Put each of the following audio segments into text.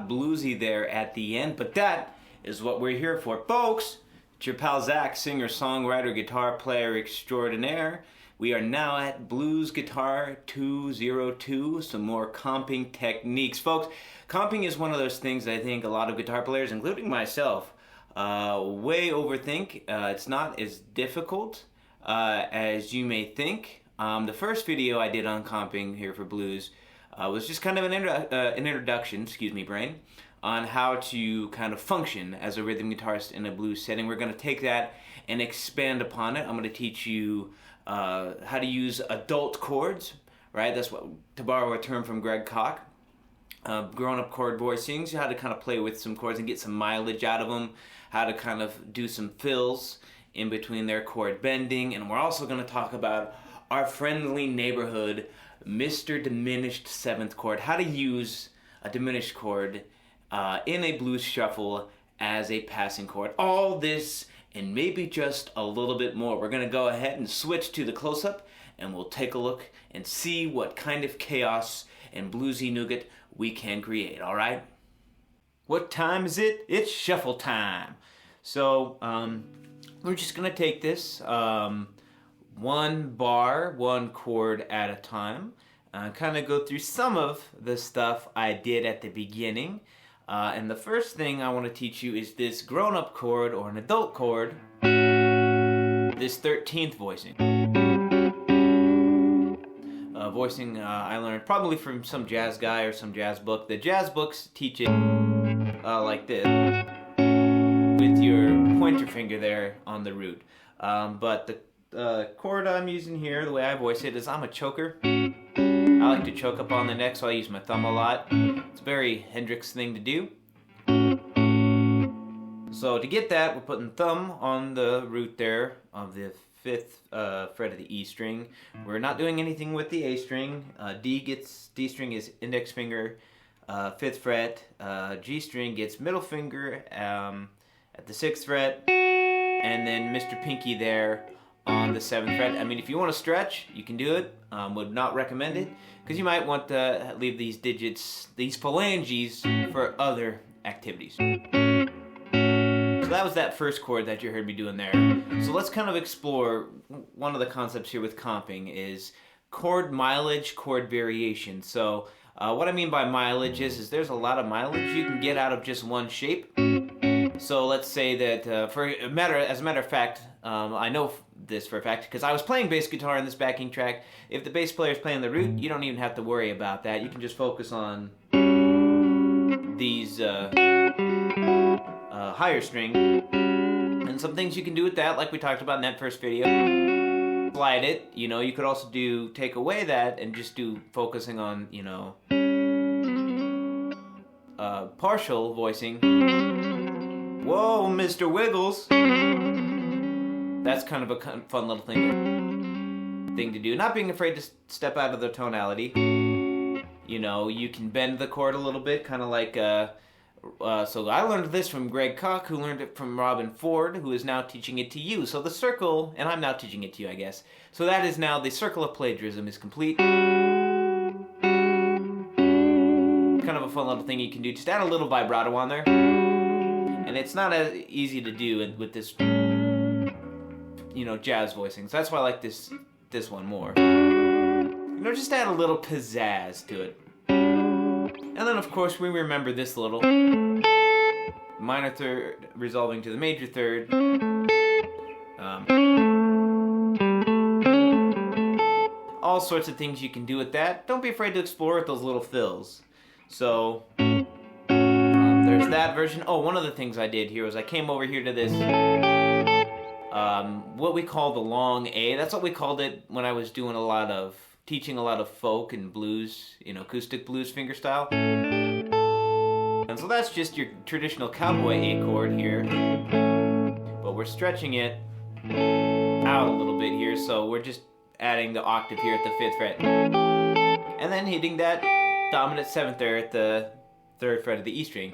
got bluesy there at the end, but that is what we're here for. Folks, it's your pal Zach, singer, songwriter, guitar player extraordinaire. We are now at Blues Guitar 202, some more comping techniques. Folks, comping is one of those things that I think a lot of guitar players, including myself, way overthink. It's not as difficult as you may think. The first video I did on comping here for blues was just kind of an introduction, brain, on how to kind of function as a rhythm guitarist in a blues setting. We're going to take that and expand upon it. I'm going to teach you how to use adult chords, right? That's what, to borrow a term from Greg Koch, grown-up chord voicings, how to kind of play with some chords and get some mileage out of them, how to kind of do some fills in between their chord bending, and we're also going to talk about our friendly neighborhood Mr. Diminished 7th chord, how to use a diminished chord in a blues shuffle as a passing chord. All this and maybe just a little bit more. We're going to go ahead and switch to the close-up, and we'll take a look and see what kind of chaos and bluesy nougat we can create, all right? What time is it? It's shuffle time. So we're just going to take this one bar, one chord at a time, kind of go through some of the stuff I did at the beginning. And the first thing I want to teach you is this grown-up chord or an adult chord, this 13th voicing. Voicing I learned probably from some jazz guy or some jazz book. The jazz books teach it like this, with your pointer finger there on the root. But the chord I'm using here, the way I voice it, is I'm a choker. I like to choke up on the neck, so I use my thumb a lot. It's a very Hendrix thing to do. So to get that, we're putting thumb on the root there of the 5th fret of the E string. We're not doing anything with the A string. D string is index finger, 5th fret. G string gets middle finger at the 6th fret, and then Mr. Pinky there on the 7th fret. I mean, if you want to stretch, you can do it. Would not recommend it, because you might want to leave these digits, these phalanges, for other activities. So that was that first chord that you heard me doing there. So let's kind of explore one of the concepts here with comping is chord mileage, chord variation. So what I mean by mileage is there's a lot of mileage you can get out of just one shape. So let's say that, as a matter of fact, I know this for a fact because I was playing bass guitar in this backing track. If the bass player is playing the root, you don't even have to worry about that. You can just focus on these higher string, and some things you can do with that, like we talked about in that first video. Slide it. You know, you could also take away that and just do focusing on, partial voicing. Whoa, Mr. Wiggles. That's kind of a fun little thing to do. Not being afraid to step out of the tonality. You know, you can bend the chord a little bit, kind of like, so I learned this from Greg Koch, who learned it from Robin Ford, who is now teaching it to you. So the circle, and I'm now teaching it to you, I guess. So that is now, the circle of plagiarism is complete. Kind of a fun little thing you can do. Just add a little vibrato on there. And it's not as easy to do with this, jazz voicing. So that's why I like this one more. Just add a little pizzazz to it. And then, of course, we remember this little minor third resolving to the major third. All sorts of things you can do with that. Don't be afraid to explore with those little fills. So there's that version. Oh, one of the things I did here was I came over here to this, what we call the long A. That's what we called it when I was doing teaching a lot of folk and blues, acoustic blues finger style. And so that's just your traditional cowboy A chord here. But we're stretching it out a little bit here, so we're just adding the octave here at the 5th fret. And then hitting that dominant 7th there at the 3rd fret of the E string.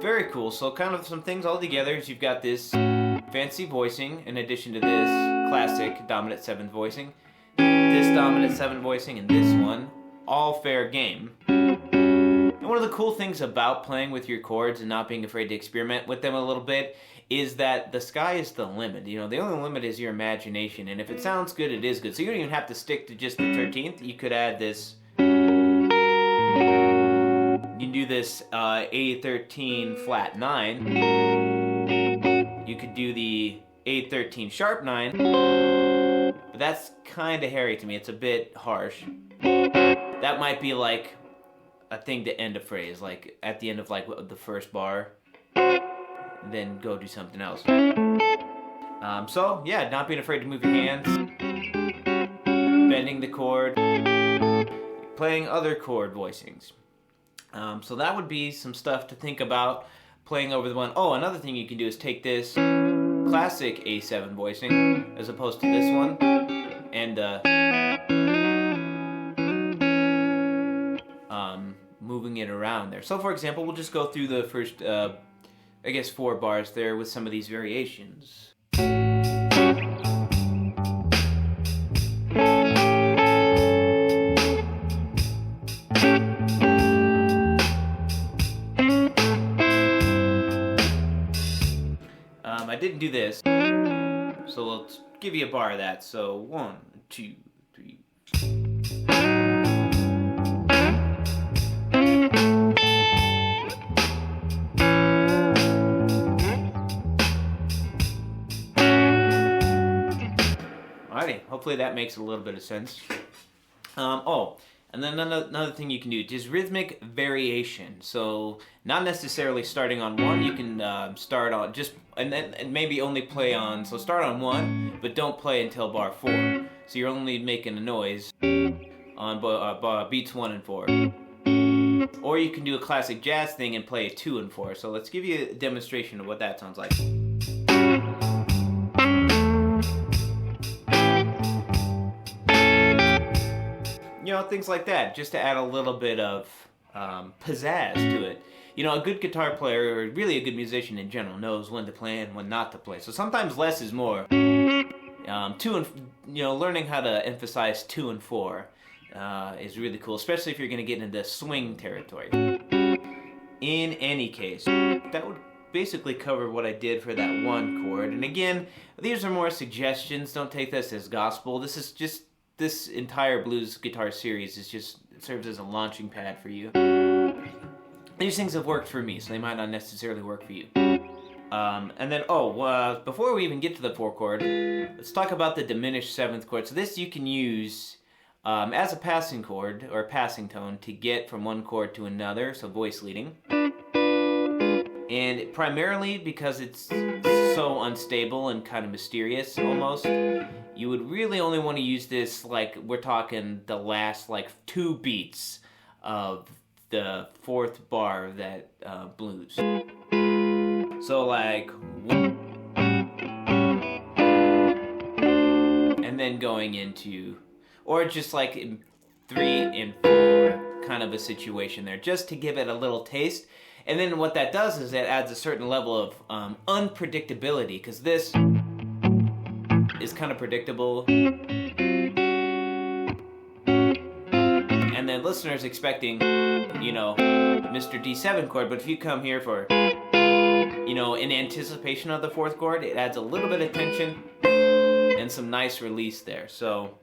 Very cool. So kind of some things all together is you've got this fancy voicing in addition to this classic dominant 7th voicing, this dominant 7th voicing, and this one, all fair game. And one of the cool things about playing with your chords and not being afraid to experiment with them a little bit is that the sky is the limit. You know, the only limit is your imagination, and if it sounds good, it is good. So you don't even have to stick to just the 13th. You could add this. You can do this A13 flat 9. You could do the A13 sharp 9, but that's kind of hairy to me. It's a bit harsh. That might be like a thing to end a phrase, like at the end of like the first bar, then go do something else. So yeah, not being afraid to move your hands, bending the chord, playing other chord voicings. So that would be some stuff to think about playing over the one. Oh, another thing you can do is take this classic A7 voicing as opposed to this one, and moving it around there. So for example, we'll just go through the first, I guess 4 bars there with some of these variations. I didn't do this, so let's give you a bar of that. So 1, 2, 3. Alrighty, hopefully that makes a little bit of sense. Oh, and then another thing you can do is rhythmic variation. So not necessarily starting on 1, you can start on just, and then maybe only play on, so start on 1, but don't play until bar 4. So you're only making a noise on beats 1 and 4. Or you can do a classic jazz thing and play a 2 and 4. So let's give you a demonstration of what that sounds like. You know, things like that, just to add a little bit of pizzazz to it. You know, a good guitar player, or really a good musician in general, knows when to play and when not to play. So sometimes less is more. 2 and, you know, learning how to emphasize 2 and 4 is really cool, especially if you're going to get into swing territory. In any case, that would basically cover what I did for that 1 chord. And again, these are more suggestions. Don't take this as gospel. This is just, this entire blues guitar series is just, it serves as a launching pad for you. These things have worked for me, so they might not necessarily work for you. And then, before we even get to the 4 chord, let's talk about the diminished 7th chord. So this you can use as a passing chord, or passing tone, to get from one chord to another, so voice leading. And primarily because it's so unstable and kind of mysterious, almost, you would really only want to use this, like, we're talking the last, like, 2 beats of the 4th bar of that blues. So, like, and then going into, or just like in 3 and 4 kind of a situation there, just to give it a little taste. And then what that does is it adds a certain level of unpredictability, because this is kind of predictable. And then listeners expecting, you know, Mr. D7 chord, but if you come here for, you know, in anticipation of the 4th chord, it adds a little bit of tension and some nice release there. So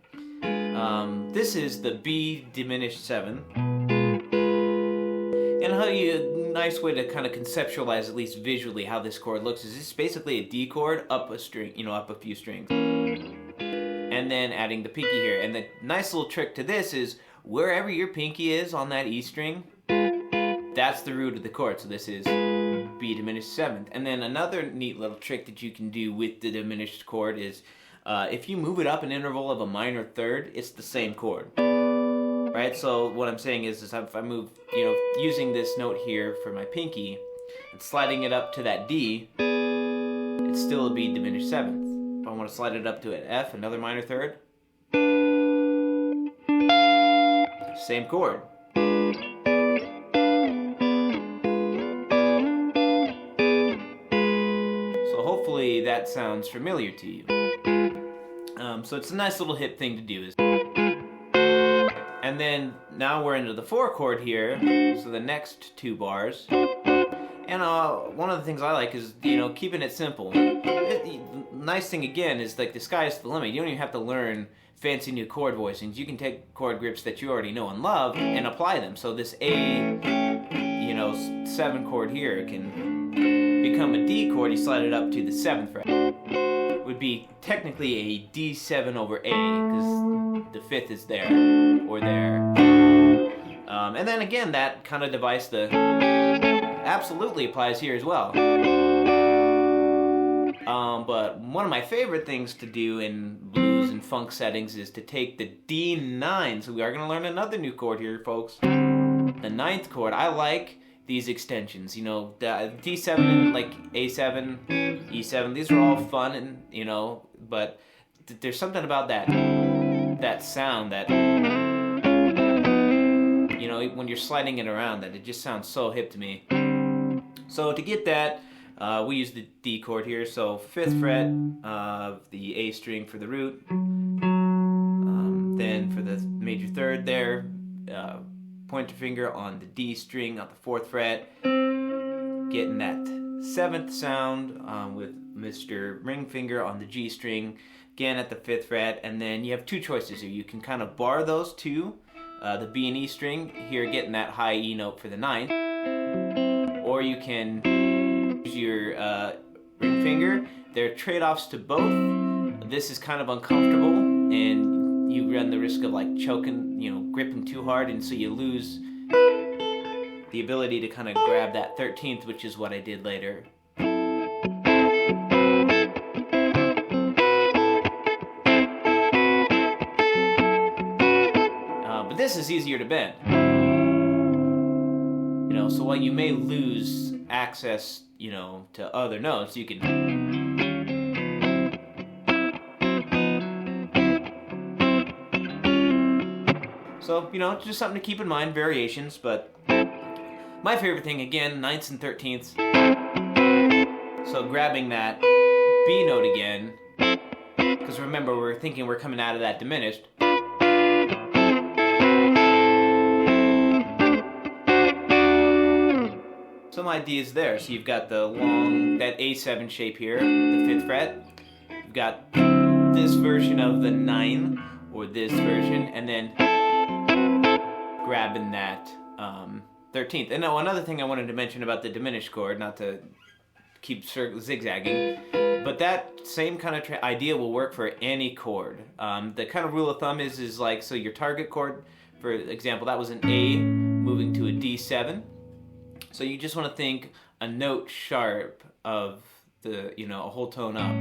this is the B diminished 7. And how nice way to kind of conceptualize, at least visually, how this chord looks is it's basically a D chord up a string, you know, up a few strings. And then adding the pinky here. And the nice little trick to this is wherever your pinky is on that E string, that's the root of the chord. So this is B diminished 7th. And then another neat little trick that you can do with the diminished chord is if you move it up an interval of a minor 3rd, it's the same chord. Right? So what I'm saying is if I move, you know, using this note here for my pinky and sliding it up to that D, it's still a B diminished 7th. If I want to slide it up to an F, another minor 3rd, same chord. So hopefully that sounds familiar to you. So it's a nice little hip thing to do. And And then now we're into the 4 chord here, so the next 2 bars. And one of the things I like is, keeping it simple. The nice thing again is like the sky's the limit. You don't even have to learn fancy new chord voicings. You can take chord grips that you already know and love and apply them. So this A, 7 chord here can become a D chord. You slide it up to the 7th fret. It would be technically a D7 over A because the 5th is there or there. And then again, that kind of device absolutely applies here as well. But one of my favorite things to do in blues and funk settings is to take the D9. So we are going to learn another new chord here, folks. The 9th chord. I like these extensions. The D7 and like A7, E7. These are all fun and but there's something about that sound that when you're sliding it around that it just sounds so hip to me. So to get that, we use the D chord here, so 5th fret of the A string for the root, then for the major 3rd there, pointer finger on the D string on the 4th fret, getting that 7th sound with Mr. Ring finger on the G string, again at the 5th fret, and then you have 2 choices here. You can kind of bar those 2, the B and E string, here getting that high E note for the 9th, or you can use your ring finger. There are trade-offs to both. This is kind of uncomfortable, and you run the risk of like choking, gripping too hard, and so you lose the ability to kind of grab that 13th, which is what I did later. But this is easier to bend. So while you may lose access, to other notes, you can. So, just something to keep in mind, variations, but my favorite thing, again, 9ths and 13ths. So grabbing that B note again, because remember, we're thinking we're coming out of that diminished. Some ideas there. So you've got the long, that A7 shape here, the 5th fret. You've got this version of the 9, or this version, and then grabbing that 13th. And now another thing I wanted to mention about the diminished chord, not to keep zigzagging, but that same kind of idea will work for any chord. The kind of rule of thumb is like, so your target chord, for example, that was an A moving to a D7. So you just want to think a note sharp of the, a whole tone up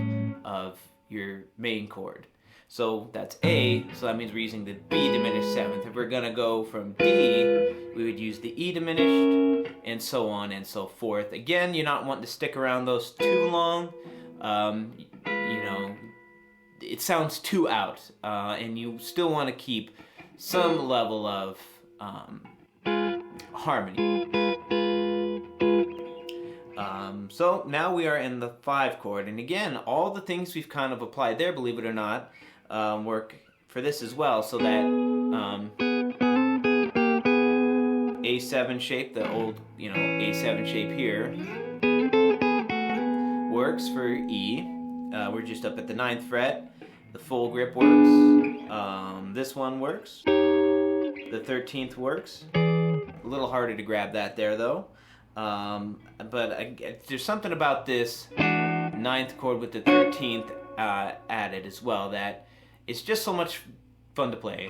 of your main chord. So that's A, so that means we're using the B diminished 7th. If we're going to go from D, we would use the E diminished, and so on and so forth. Again, you're not wanting to stick around those too long. It sounds too out, and you still want to keep some level of harmony. So now we are in the 5 chord, and again, all the things we've kind of applied there, believe it or not, work for this as well. So that A7 shape, the old, A7 shape here, works for E. We're just up at the 9th fret. The full grip works. This one works. The 13th works. A little harder to grab that there though. But there's something about this 9th chord with the 13th added as well that it's just so much fun to play.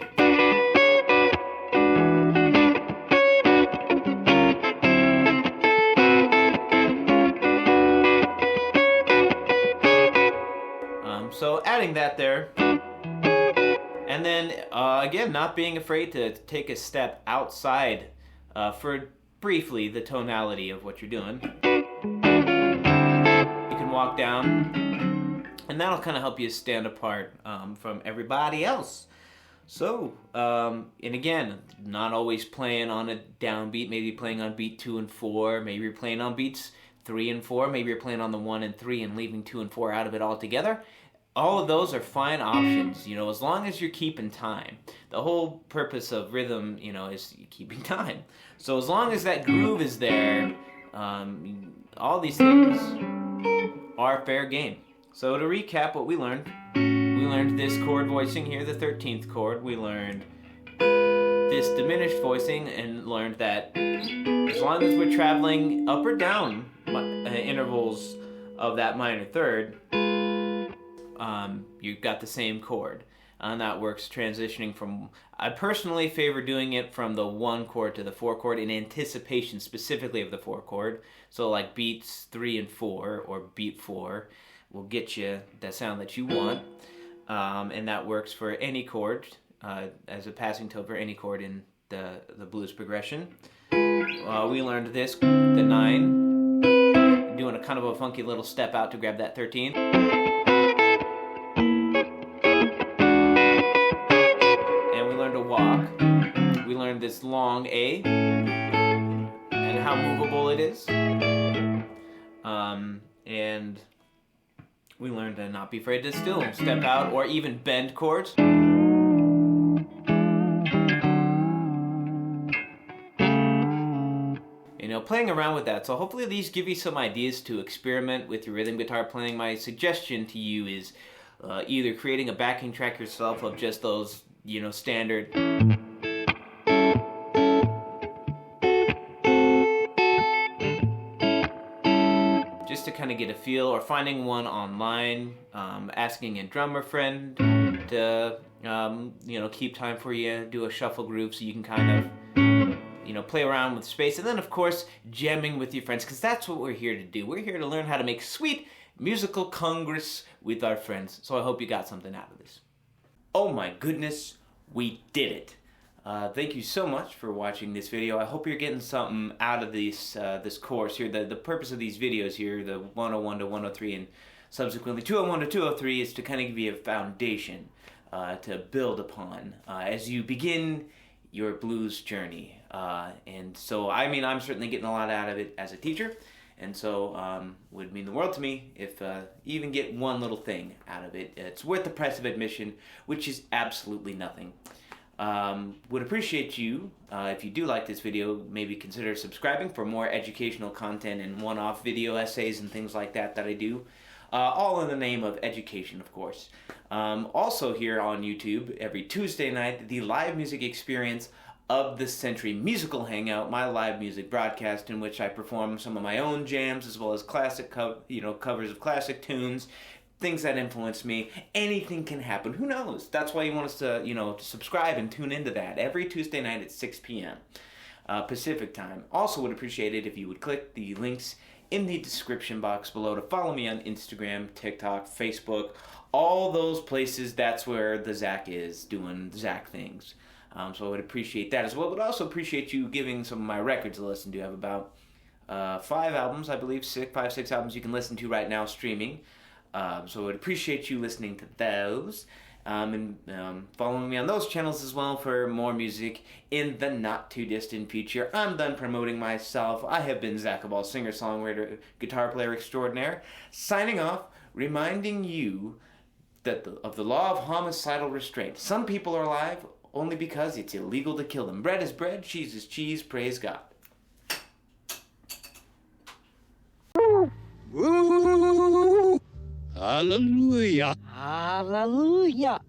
So adding that there, and then again, not being afraid to take a step outside for briefly the tonality of what you're doing. You can walk down, and that'll kind of help you stand apart from everybody else. So, and again, not always playing on a downbeat, maybe playing on beat 2 and 4, maybe you're playing on beats 3 and 4, maybe you're playing on the 1 and 3 and leaving 2 and 4 out of it altogether. All of those are fine options, you know, as long as you're keeping time. The whole purpose of rhythm, you know, is keeping time. So as long as that groove is there, all these things are fair game. So to recap what we learned this chord voicing here, the 13th chord. We learned this diminished voicing and learned that as long as we're traveling up or down intervals of that minor third, you've got the same chord. And that works transitioning from, I personally favor doing it from the 1 chord to the 4 chord in anticipation specifically of the 4 chord. So like beats 3 and 4 or beat 4 will get you the sound that you want. And that works for any chord as a passing tone for any chord in the blues progression. We learned this, the 9, doing a kind of a funky little step out to grab that 13. We learned this long A and how movable it is. And we learned to not be afraid to still step out or even bend chords. You know, playing around with that. So hopefully these give you some ideas to experiment with your rhythm guitar playing. My suggestion to you is either creating a backing track yourself of just those, you know, standard just to kind of get a feel, or finding one online, asking a drummer friend to you know, keep time for you, do a shuffle groove so you can kind of, you know, play around with space, and then of course jamming with your friends, because that's what we're here to do. We're here to learn how to make sweet musical congress with our friends. So I hope you got something out of this. Oh my goodness, we did it. Thank you so much for watching this video. I hope you're getting something out of this course here. The purpose of these videos here, the 101 to 103 and subsequently 201 to 203, is to kind of give you a foundation to build upon as you begin your blues journey. And so, I mean, I'm certainly getting a lot out of it as a teacher. And so would mean the world to me if you even get one little thing out of it. It's worth the price of admission, which is absolutely nothing. Would appreciate you, if you do like this video, maybe consider subscribing for more educational content and one-off video essays and things like that I do. All in the name of education, of course. Also here on YouTube, every Tuesday night, the live music experience of the Century Musical Hangout, my live music broadcast in which I perform some of my own jams as well as classic covers of classic tunes, things that influence me. Anything can happen. Who knows? That's why you want us to, to subscribe and tune into that every Tuesday night at 6 p.m. Pacific time. Also would appreciate it if you would click the links in the description box below to follow me on Instagram, TikTok, Facebook, all those places. That's where the Zach is doing Zach things. So I would appreciate that as well. But also appreciate you giving some of my records a listen to. I have about 5 albums, I believe, 6 albums you can listen to right now streaming. So I would appreciate you listening to those. And following me on those channels as well for more music in the not too distant future. I'm done promoting myself. I have been Zach Hval, singer, songwriter, guitar player extraordinaire, signing off, reminding you that of the law of homicidal restraint. Some people are alive only because it's illegal to kill them. Bread is bread, cheese is cheese, praise God. Hallelujah. Hallelujah.